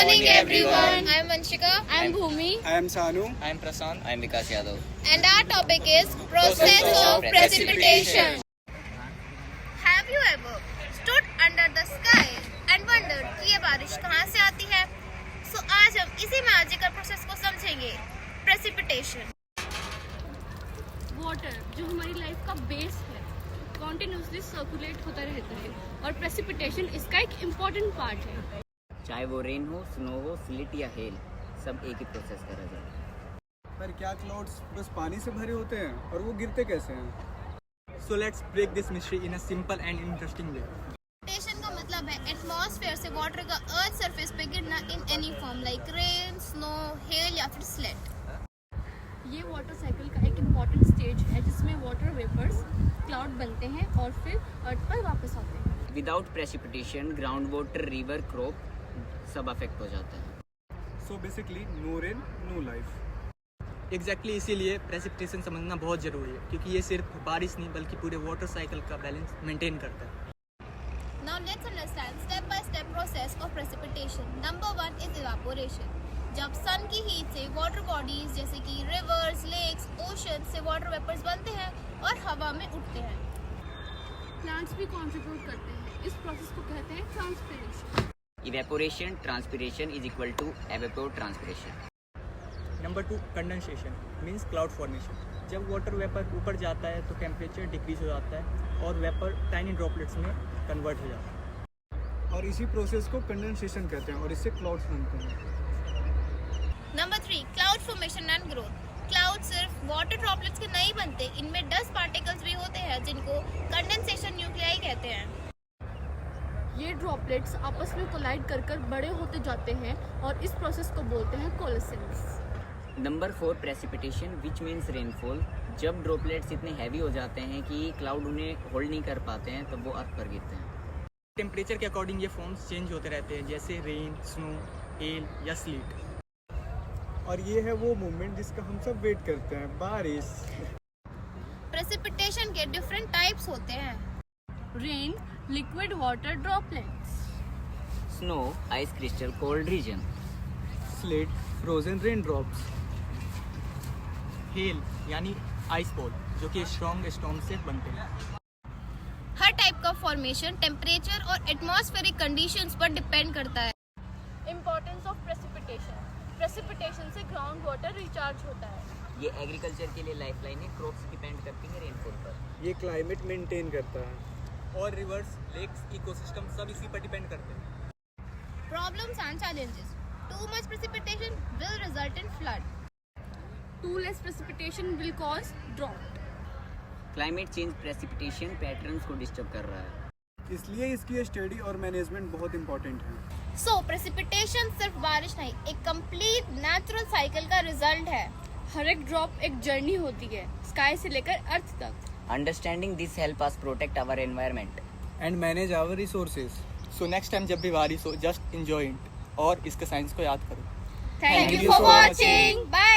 morning, everyone. I am Vanshika. I am Bhumi. I am Sanu. I am Prasant. I am Vikas Yadav. And our topic is process of precipitation. Have you ever stood under the sky and wondered कि ये बारिश कहाँ से आती है? So आज हम इसी मैजिकल प्रोसेस को समझेंगे, precipitation. वाटर जो हमारी लाइफ का बेस है कॉन्टिन्यूसली सर्कुलेट होता रहता है और प्रेसिपिटेशन इसका एक इम्पोर्टेंट पार्ट है। चाहे वो रेन हो, स्नो हो, स्लिट या हेल, सब एक ही प्रोसेस करा जाए। पर क्या क्लाउड्स बस पानी से भरे होते हैं और वो गिरते कैसे हैं? So let's break this mystery in a simple and interesting way. Precipitation का मतलब है एटमॉस्फेयर से वाटर का अर्थ सरफेस पे गिरना in any form like rain, snow, hello या फिर स्लेट। ये वाटर साइकिल का एक इम्पॉर्टेंट स्टेज है जिसमें वाटर वेपर्स क्लाउड बनते हैं और फिर अर्थ पर वापस आते हैं। Without precipitation ground water, river, crop सब अफेक्ट हो जाता है। So basically no rain, no life. Exactly इसीलिए प्रेसिपिटेशन समझना बहुत ज़रूरी है क्योंकि ये सिर्फ बारिश नहीं बल्कि पूरे वाटर साइकिल का बैलेंस मेंटेन करता है। Now let's understand step by step process of precipitation. Number 1 is evaporation. जब सन की हीट से वाटर बॉडीज जैसे कि रिवर्स, लेक्स, ओशन से वाटर वेपर्स बनते हैं और हवा में उठते हैं। प्लांट्स भी कंट्रीब्यूट करते हैं। इस प्रोसेस को कहते हैं transpiration. Evaporation, transpiration is equal to evapotranspiration. Number 2 condensation means cloud formation. जब वाटर वेपर ऊपर जाता है तो टेम्परेचर डिक्रीज हो जाता है और वेपर टाइनी ड्रॉपलेट्स में कन्वर्ट हो जाता है। और इसी प्रोसेस को कंडेंसेशन कहते हैं और इससे क्लाउड्स बनते हैं। Number 3 cloud formation and growth. Cloud सिर्फ वाटर ड्रॉपलेट्स के नहीं बनते, इनमें डस्ट पार्टिकल्स भी होते हैं जिनको कंडेंसेशन न्यूक्लियाई कहते हैं। ये ड्रॉपलेट्स आपस में कोलाइड कर बड़े होते जाते हैं और इस प्रोसेस को बोलते हैं coalescence. Number 4 precipitation which means rainfall. जब ड्रॉपलेट्स इतने हैवी हो जाते हैं कि क्लाउड उन्हें होल्ड नहीं कर पाते हैं तब वो अर्थ पर गिरते हैं। टेम्परेचर के अकॉर्डिंग ये फॉर्म्स चेंज होते रहते हैं जैसे रेन, स्नो, हेल या स्लीट। और ये है वो मोमेंट जिसका हम सब वेट करते हैं, बारिश। प्रेसिपिटेशन के डिफरेंट टाइप्स होते हैं। Rain liquid water droplets, snow ice crystal cold region, slate frozen rain drops, hello यानी आइस बॉल जो कि स्ट्रॉन्ग स्टॉर्म से बनते हैं। हर टाइप का फॉर्मेशन टेम्परेचर और एटमॉस्फेरिक कंडीशंस पर डिपेंड करता है। Importance of precipitation. प्रेसिपिटेशन से ग्राउंड वाटर रिचार्ज होता है। ये एग्रीकल्चर के लिए लाइफलाइन है। क्रॉप्स डिपेंड करती हैं रेनफॉल पर। ये क्लाइमेट मेंटेन करता है। और रिवर्स, लेक्स, इकोसिस्टम सब इसी पर डिपेंड करते हैं। Problems and challenges. Too much precipitation will result in flood. Too less precipitation will cause drought. Climate change precipitation patterns को डिस्टर्ब कर रहा है, इसलिए इसकी स्टडी और मैनेजमेंट बहुत इंपॉर्टेंट है। सो प्रेसिपिटेशन सिर्फ बारिश नहीं, एक कंप्लीट नेचुरल साइकिल का रिजल्ट है। हर एक ड्रॉप एक जर्नी होती है स्काई से लेकर अर्थ तक। Understanding this help us protect our environment and manage our resources. So next time जब भी बारिश हो जस्ट इंजॉय इट और इसके साइंस को याद करो। Thank you for watching. Bye.